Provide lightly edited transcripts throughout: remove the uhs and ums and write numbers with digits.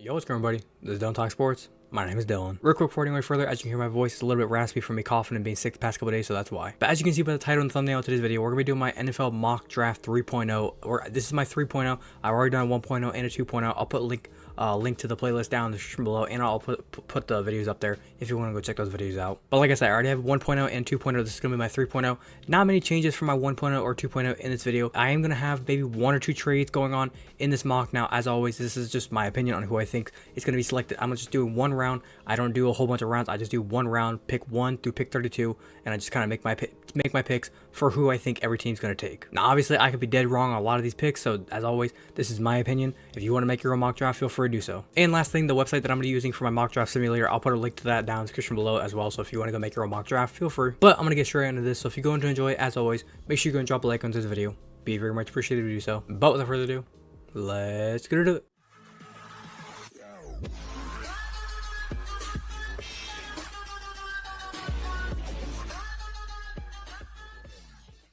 Yo, what's going on, everybody? This is Dillon Talk Sports. My name is Dillon. Real quick before anyway further, as you can hear my voice, it's a little bit raspy from me coughing and being sick the past couple days, so that's why. But as you can see by the title and thumbnail of today's video, we're going to be doing my NFL mock draft 3.0, or this is my 3.0. I've already done a 1.0 and a 2.0. I'll put a link to the playlist down in the description below, and I'll put the videos up there if you want to go check those videos out. But like I said, I already have 1.0 and 2.0. This is going to be my 3.0. Not many changes from my 1.0 or 2.0 in this video. I am going to have maybe one or two trades going on in this mock. Now, as always, this is just my opinion on who I think is going to be selected. I'm just doing one round. I don't do a whole bunch of rounds. I just do one round, pick 1 through pick 32, and I just kind of make my picks for who I think every team's going to take. Now, obviously, I could be dead wrong on a lot of these picks, so as always, this is my opinion. If you want to make your own mock draft, feel free to do so. And last thing, the website that I'm going to be using for my mock draft simulator, I'll put a link to that down in the description below as well, so if you want to go make your own mock draft, feel free. But I'm going to get straight into this, so if you're going to enjoy it, as always, make sure you go and drop a like on this video. Be very much appreciated if you do so. But without further ado, let's get into it.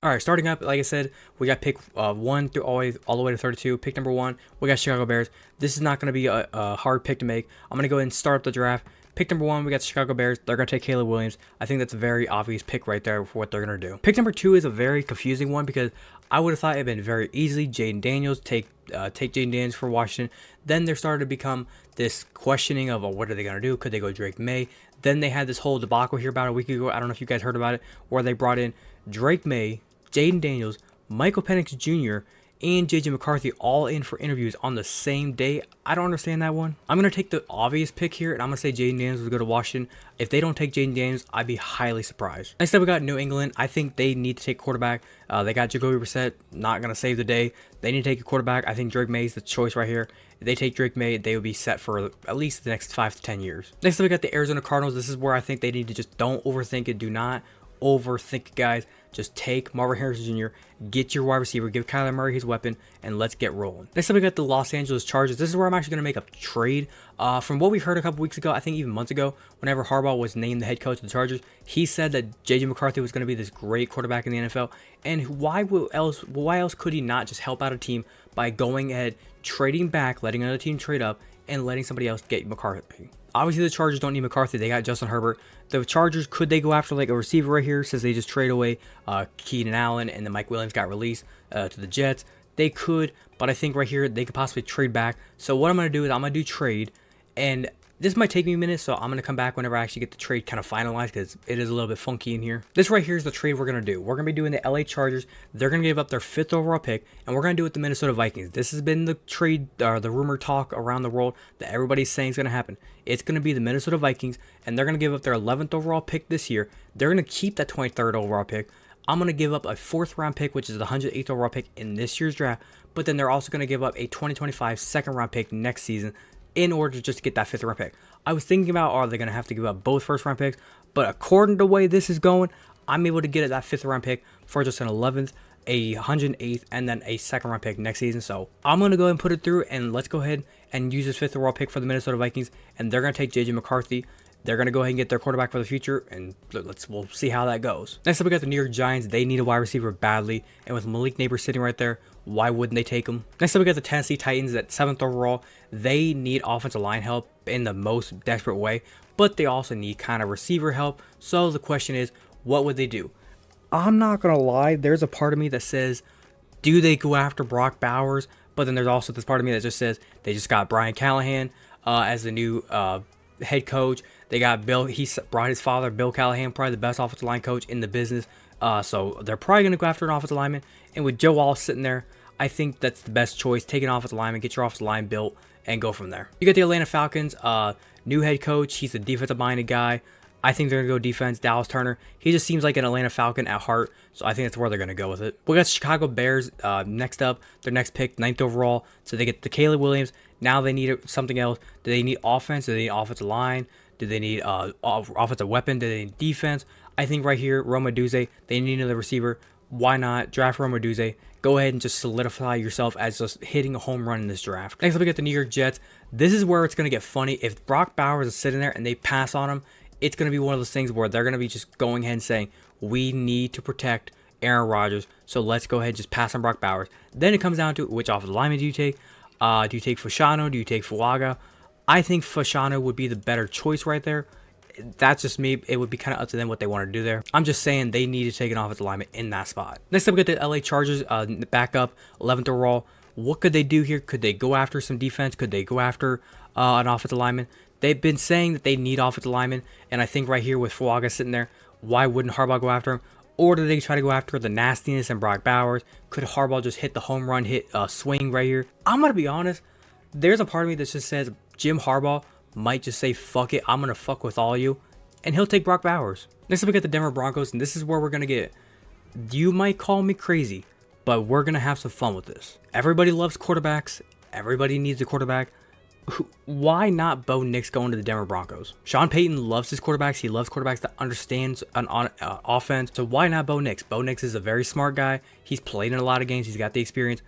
All right, starting up, like I said, we got pick 1 through all the way to 32. Pick number 1, we got Chicago Bears. This is not going to be a hard pick to make. I'm going to go ahead and start up the draft. Pick number 1, we got the Chicago Bears. They're going to take Caleb Williams. I think that's a very obvious pick right there for what they're going to do. Pick number 2 is a very confusing one because I would have thought it had been very easily Jaden Daniels, take Jaden Daniels for Washington. Then there started to become this questioning of, what are they going to do? Could they go Drake May? Then they had this whole debacle here about a week ago. I don't know if you guys heard about it, where they brought in Drake May, Jaden Daniels, Michael Penix Jr., and JJ McCarthy all in for interviews on the same day. I don't understand that one. I'm going to take the obvious pick here, and I'm going to say Jaden Daniels will go to Washington. If they don't take Jaden Daniels, I'd be highly surprised. Next up, we got New England. I think they need to take quarterback. They got Jacoby Brissett, not going to save the day. They need to take a quarterback. I think Drake May is the choice right here. If they take Drake May, they will be set for at least the next 5 to 10 years. Next up, we got the Arizona Cardinals. This is where I think they need to just don't overthink it. Do not overthink it, guys. Just take Marvin Harrison Jr., get your wide receiver, give Kyler Murray his weapon, and let's get rolling. Next up, we got the Los Angeles Chargers. This is where I'm actually going to make a trade. From what we heard a couple weeks ago, I think even months ago, whenever Harbaugh was named the head coach of the Chargers, he said that JJ McCarthy was going to be this great quarterback in the NFL. And why else could he not just help out a team by going ahead, trading back, letting another team trade up, and letting somebody else get McCarthy? Obviously, the Chargers don't need McCarthy. They got Justin Herbert. The Chargers, could they go after like a receiver right here since they just trade away Keenan Allen and then Mike Williams got released to the Jets? They could, but I think right here they could possibly trade back. So what I'm going to do is I'm going to do trade, and this might take me a minute, so I'm going to come back whenever I actually get the trade kind of finalized because it is a little bit funky in here. This right here is the trade we're going to do. We're going to be doing the LA Chargers. They're going to give up their 5th overall pick, and we're going to do it with the Minnesota Vikings. This has been the trade, the rumor talk around the world that everybody's saying is going to happen. It's going to be the Minnesota Vikings, and they're going to give up their 11th overall pick this year. They're going to keep that 23rd overall pick. I'm going to give up a 4th round pick, which is the 108th overall pick in this year's draft, but then they're also going to give up a 2025 2nd round pick next season in order to just get that 5th round pick. I was thinking about, are they going to have to give up both 1st round picks? But according to the way this is going, I'm able to get that 5th round pick for just an 11th, a 108th, and then a 2nd round pick next season. So I'm going to go ahead and put it through, and let's go ahead and use this 5th overall pick for the Minnesota Vikings, and they're going to take JJ McCarthy. They're going to go ahead and get their quarterback for the future, and we'll see how that goes. Next up, we got the New York Giants. They need a wide receiver badly, and with Malik Neighbors sitting right there, why wouldn't they take him? Next up, we got the Tennessee Titans at 7th overall. They need offensive line help in the most desperate way, but they also need kind of receiver help. So the question is, what would they do? I'm not going to lie, there's a part of me that says, do they go after Brock Bowers? But then there's also this part of me that just says, they just got Brian Callahan as the new head coach. They got Bill. He brought his father, Bill Callahan, probably the best offensive line coach in the business. So they're probably going to go after an offensive lineman. And with Joe Wallace sitting there, I think that's the best choice. Take an offensive lineman, get your offensive line built, and go from there. You got the Atlanta Falcons, new head coach. He's a defensive-minded guy. I think they're going to go defense. Dallas Turner. He just seems like an Atlanta Falcon at heart, so I think that's where they're going to go with it. We got the Chicago Bears next up. Their next pick, 9th overall. So they get the Caleb Williams. Now they need something else. Do they need offense? Do they need offensive line? Do they need offensive weapon? Do they need defense? I think right here, Rome Odunze, they need another receiver. Why not draft Rome Odunze? Go ahead and just solidify yourself as just hitting a home run in this draft. Next up, we got the New York Jets. This is where it's going to get funny. If Brock Bowers is sitting there and they pass on him, it's going to be one of those things where they're going to be just going ahead and saying, we need to protect Aaron Rodgers, so let's go ahead and just pass on Brock Bowers. Then it comes down to which offensive lineman do you take? Do you take Fashanu? Do you take Fuaga? I think Fashanu would be the better choice right there. That's just me. It would be kind of up to them what they want to do there. I'm just saying they need to take an offensive lineman in that spot. Next up, we get the LA Chargers, backup, 11th overall. What could they do here? Could they go after some defense? Could they go after an offensive lineman? They've been saying that they need offensive linemen, and I think right here with Fuaga sitting there, why wouldn't Harbaugh go after him? Or do they try to go after the nastiness and Brock Bowers? Could Harbaugh just hit the home run, hit a swing right here? I'm going to be honest. There's a part of me that just says Jim Harbaugh might just say, fuck it, I'm going to fuck with all you, and he'll take Brock Bowers. Next up, we got the Denver Broncos, and this is where we're going to get, you might call me crazy, but we're going to have some fun with this. Everybody loves quarterbacks. Everybody needs a quarterback. Why not Bo Nix going to the Denver Broncos? Sean Payton loves his quarterbacks. He loves quarterbacks that understands an offense. So why not Bo Nix? Bo Nix is a very smart guy. He's played in a lot of games. He's got the experience.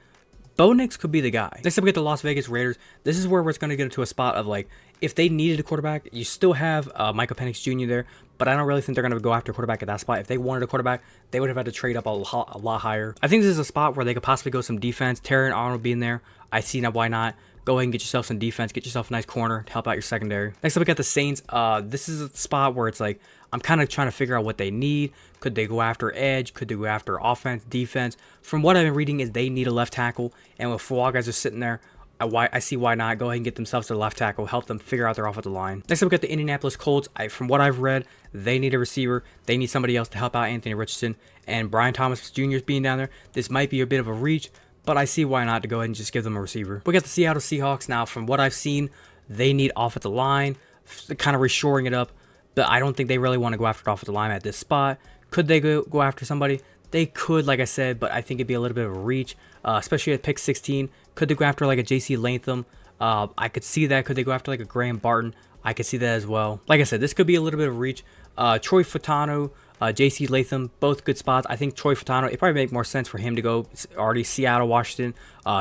Bo Nix could be the guy. Next up, we get the Las Vegas Raiders. This is where it's going to get into a spot of like, if they needed a quarterback, you still have Michael Penix Jr. there, but I don't really think they're going to go after a quarterback at that spot. If they wanted a quarterback, they would have had to trade up a lot higher. I think this is a spot where they could possibly go some defense. Terry Arnold being there, I see now why not. Go ahead and get yourself some defense. Get yourself a nice corner to help out your secondary. Next up, we got the Saints. This is a spot where it's like, I'm kind of trying to figure out what they need. Could they go after edge? Could they go after offense, defense? From what I've been reading is they need a left tackle. And with 4 guys just sitting there, I see why not. Go ahead and get themselves a left tackle. Help them figure out their offensive line. Next up, we got the Indianapolis Colts. From what I've read, they need a receiver. They need somebody else to help out Anthony Richardson. And Brian Thomas Jr. is being down there. This might be a bit of a reach, but I see why not to go ahead and just give them a receiver. We got the Seattle Seahawks. Now, from what I've seen, they need offensive line, kind of reshoring it up. But I don't think they really want to go after the offensive line at this spot. Could they go after somebody? They could, like I said, but I think it'd be a little bit of a reach, especially at pick 16. Could they go after like a J.C. Latham? I could see that. Could they go after like a Graham Barton? I could see that as well. Like I said, this could be a little bit of a reach. Troy Fatano, J.C. Latham, both good spots. I think Troy Fatano, it probably make more sense for him to go already Seattle, Washington,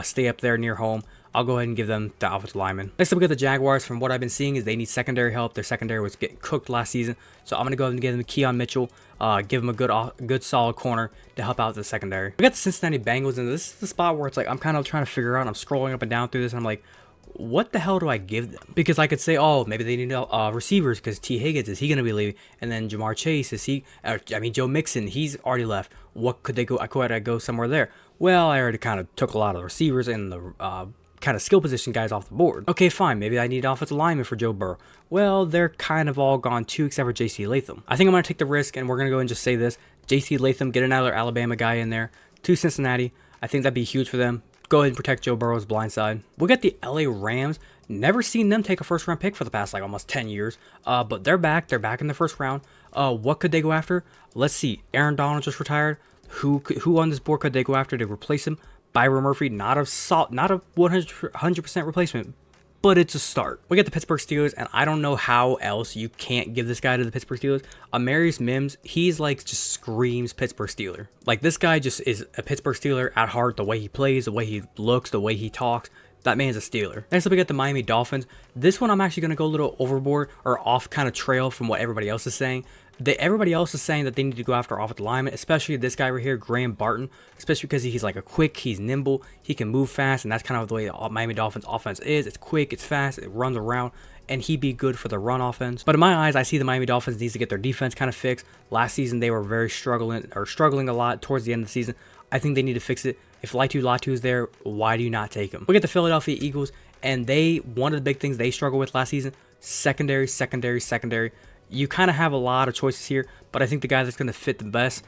stay up there near home. I'll go ahead and give them the offensive lineman. Next up, we got the Jaguars. From what I've been seeing is they need secondary help. Their secondary was getting cooked last season. So I'm going to go ahead and give them Keon Mitchell, give them a good solid corner to help out the secondary. We got the Cincinnati Bengals, and this is the spot where it's like I'm kind of trying to figure out. I'm scrolling up and down through this, and I'm like, what the hell do I give them? Because I could say, oh, maybe they need receivers because T. Higgins, is he going to be leaving? And then Jamar Chase, is he? Joe Mixon, he's already left. What could they go? Could I go somewhere there? Well, I already kind of took a lot of the receivers and the kind of skill position guys off the board. Okay, fine. Maybe I need offensive lineman for Joe Burrow. Well, they're kind of all gone too, except for J.C. Latham. I think I'm going to take the risk, and we're going to go and just say this. J.C. Latham, get another Alabama guy in there to Cincinnati. I think that'd be huge for them. Go ahead and protect Joe Burrow's blind side. We got the LA Rams. Never seen them take a first-round pick for the past, like, almost 10 years. But they're back. They're back in the first round. What could they go after? Let's see. Aaron Donald just retired. Who on this board could they go after to replace him? Byron Murphy, not a 100% replacement, but it's a start. We got the Pittsburgh Steelers, and I don't know how else you can't give this guy to the Pittsburgh Steelers. Amarius Mims, he's like just screams Pittsburgh Steeler. Like, this guy just is a Pittsburgh Steeler at heart. The way he plays, the way he looks, the way he talks. That man's a Steeler. Next up, we got the Miami Dolphins. This one I'm actually going to go a little overboard or off kind of trail from what everybody else is saying. Everybody else is saying that they need to go after offensive lineman, especially this guy right here, Graham Barton, especially because he's like he's nimble, he can move fast, and that's kind of the way the Miami Dolphins offense is. It's quick, it's fast, it runs around, and he'd be good for the run offense. But in my eyes, I see the Miami Dolphins needs to get their defense kind of fixed. Last season, they were very struggling a lot towards the end of the season. I think they need to fix it. If Latu is there, why do you not take him? We get the Philadelphia Eagles, and one of the big things they struggled with last season, secondary. You kind of have a lot of choices here, but I think the guy that's going to fit the best,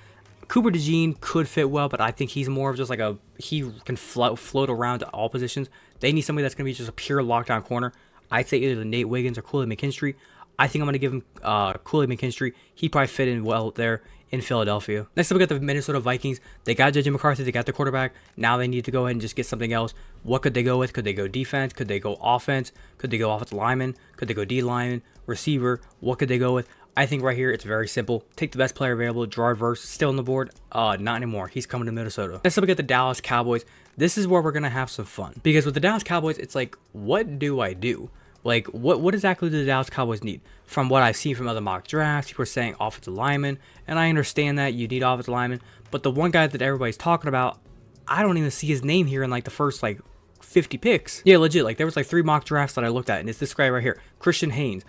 Cooper DeJean could fit well, but I think he's more of just like he can float around to all positions. They need somebody that's going to be just a pure lockdown corner. I'd say either Nate Wiggins or Kool-Aid McKinstry. I think I'm going to give him Kool-Aid McKinstry. He probably fit in well there in Philadelphia. Next up, we got the Minnesota Vikings. They got JJ McCarthy. They got the quarterback. Now they need to go ahead and just get something else. What could they go with? Could they go defense? Could they go offense? Could they go offensive lineman? Could they go D lineman? Receiver? What could they go with? I think right here it's very simple. Take the best player available. Gerard Verse still on the board. Not anymore. He's coming to Minnesota. Next up, we got the Dallas Cowboys. This is where we're gonna have some fun because with the Dallas Cowboys, it's like, what do I do? Like, what exactly do the Dallas Cowboys need? From what I've seen from other mock drafts, people are saying offensive lineman, and I understand that you need offensive lineman, but the one guy that everybody's talking about, I don't even see his name here in like the first like 50 picks. Yeah, legit. Like there was like 3 mock drafts that I looked at, and it's this guy right here, Christian Haynes.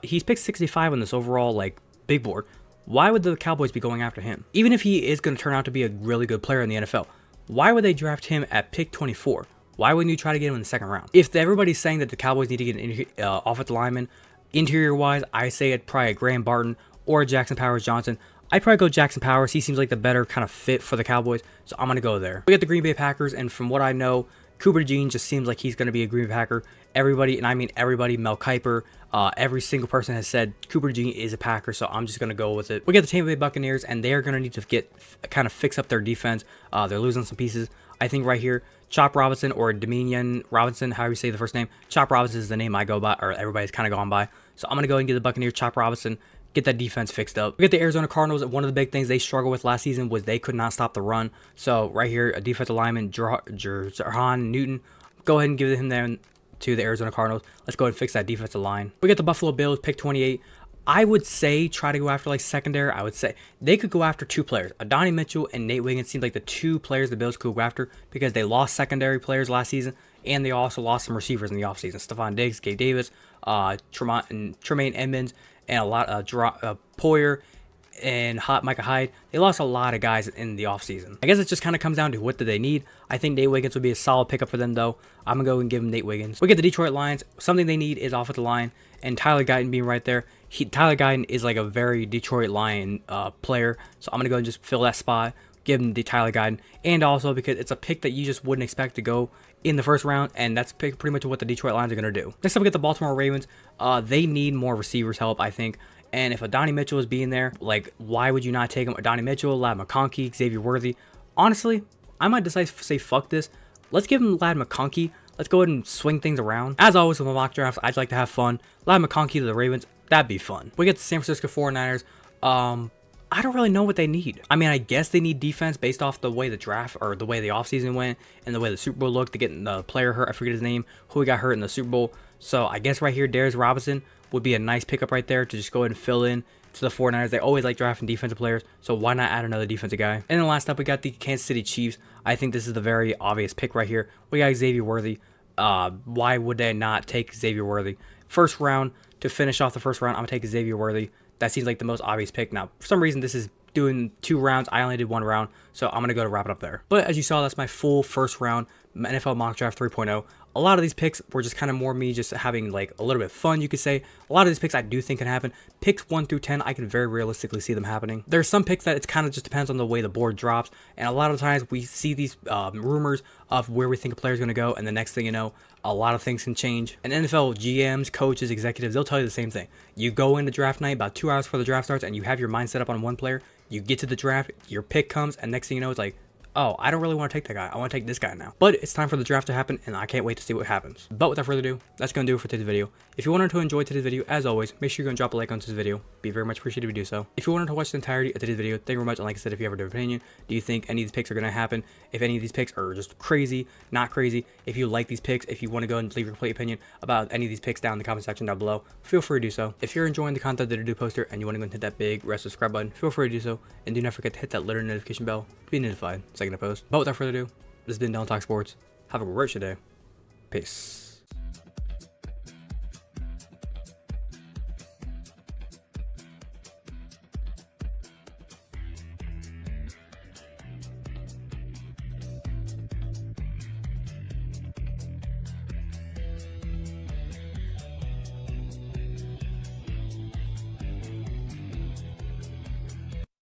He's picked 65 on this overall like big board. Why would the Cowboys be going after him? Even if he is going to turn out to be a really good player in the NFL, why would they draft him at pick 24? Why wouldn't you try to get him in the second round? If everybody's saying that the Cowboys need to get an offensive lineman, interior-wise, I say it probably a Graham Barton or a Jackson Powers-Johnson. I'd probably go Jackson Powers. He seems like the better kind of fit for the Cowboys, so I'm going to go there. We got the Green Bay Packers, and from what I know, Cooper Jean just seems like he's going to be a Green Bay Packer. Everybody, and I mean everybody, Mel Kiper, every single person has said Cooper Jean is a Packer, so I'm just going to go with it. We got the Tampa Bay Buccaneers, and they're going to need to kind of fix up their defense. They're losing some pieces. I think right here, Chop Robinson or Dominion Robinson, however you say the first name. Chop Robinson is the name I go by, or everybody's kind of gone by. So I'm going to go and get the Buccaneers, Chop Robinson, get that defense fixed up. We get the Arizona Cardinals. One of the big things they struggled with last season was they could not stop the run. So right here, a defensive lineman, Jerhan Newton, go ahead and give him them to the Arizona Cardinals. Let's go ahead and fix that defensive line. We got the Buffalo Bills, pick 28. I would say try to go after like secondary. I would say they could go after 2 players. Adonai Mitchell and Nate Wiggins seemed like the 2 players the Bills could go after because they lost secondary players last season, and they also lost some receivers in the offseason. Stephon Diggs, Gabe Davis, Tremaine Edmonds, and a lot of Poyer and Micah Hyde. They lost a lot of guys in the offseason. I guess it just kind of comes down to what do they need. I think Nate Wiggins would be a solid pickup for them, though. I'm going to go and give them Nate Wiggins. We get the Detroit Lions. Something they need is offensive line, and Tyler Guyton being right there. Tyler Guyton is like a very Detroit Lion player, so I'm going to go and just fill that spot, give him the Tyler Guyton, and also because it's a pick that you just wouldn't expect to go in the first round, and that's pretty much what the Detroit Lions are going to do. Next up, we get the Baltimore Ravens. They need more receivers help, I think. And if Adonai Mitchell is being there, like, why would you not take him? Adonai Mitchell, Ladd McConkey, Xavier Worthy. Honestly, I might decide to say fuck this. Let's give him Ladd McConkey. Let's go ahead and swing things around. As always with my mock drafts, I'd like to have fun. Ladd McConkey to the Ravens, that'd be fun. We get the San Francisco 49ers. I don't really know what they need. I mean, I guess they need defense based off the way the draft or the way the offseason went and the way the Super Bowl looked to get the player hurt. I forget his name, who got hurt in the Super Bowl. So I guess right here, Darius Robinson would be a nice pickup right there to just go ahead and fill in to the 49ers. They always like drafting defensive players, so why not add another defensive guy? And then last up, we got the Kansas City Chiefs. I think this is the very obvious pick right here. We got Xavier Worthy. Why would they not take Xavier Worthy? First round, to finish off the first round, I'm going to take Xavier Worthy. That seems like the most obvious pick. Now, for some reason, this is doing 2 rounds. I only did 1 round, so I'm going to go to wrap it up there. But as you saw, that's my full first round NFL mock draft 3.0. A lot of these picks were just kind of more me just having like a little bit of fun, you could say. A lot of these picks I do think can happen. Picks 1 through 10, I can very realistically see them happening. There's some picks that it kind of just depends on the way the board drops, and a lot of times we see these rumors of where we think a player is going to go, and the next thing you know, a lot of things can change. And NFL GMs, coaches, executives, they'll tell you the same thing. You go into draft night about 2 hours before the draft starts, and you have your mind set up on one player. You get to the draft, your pick comes, and next thing you know, it's like, oh, I don't really want to take that guy. I want to take this guy now. But it's time for the draft to happen, and I can't wait to see what happens. But without further ado, that's going to do it for today's video. If you wanted to enjoy today's video, as always, make sure you're going to drop a like on this video. Be very much appreciated if you do so. If you wanted to watch the entirety of today's video, thank you very much. And like I said, if you have a different opinion, do you think any of these picks are going to happen? If any of these picks are just crazy, not crazy, if you like these picks, if you want to go and leave your complete opinion about any of these picks down in the comment section down below, feel free to do so. If you're enjoying the content that I do poster and you want to go and hit that big red subscribe button, feel free to do so. And do not forget to hit that little notification bell to be notified the second I post. But without further ado, this has been Dillon Talk Sports. Have a great day. Peace.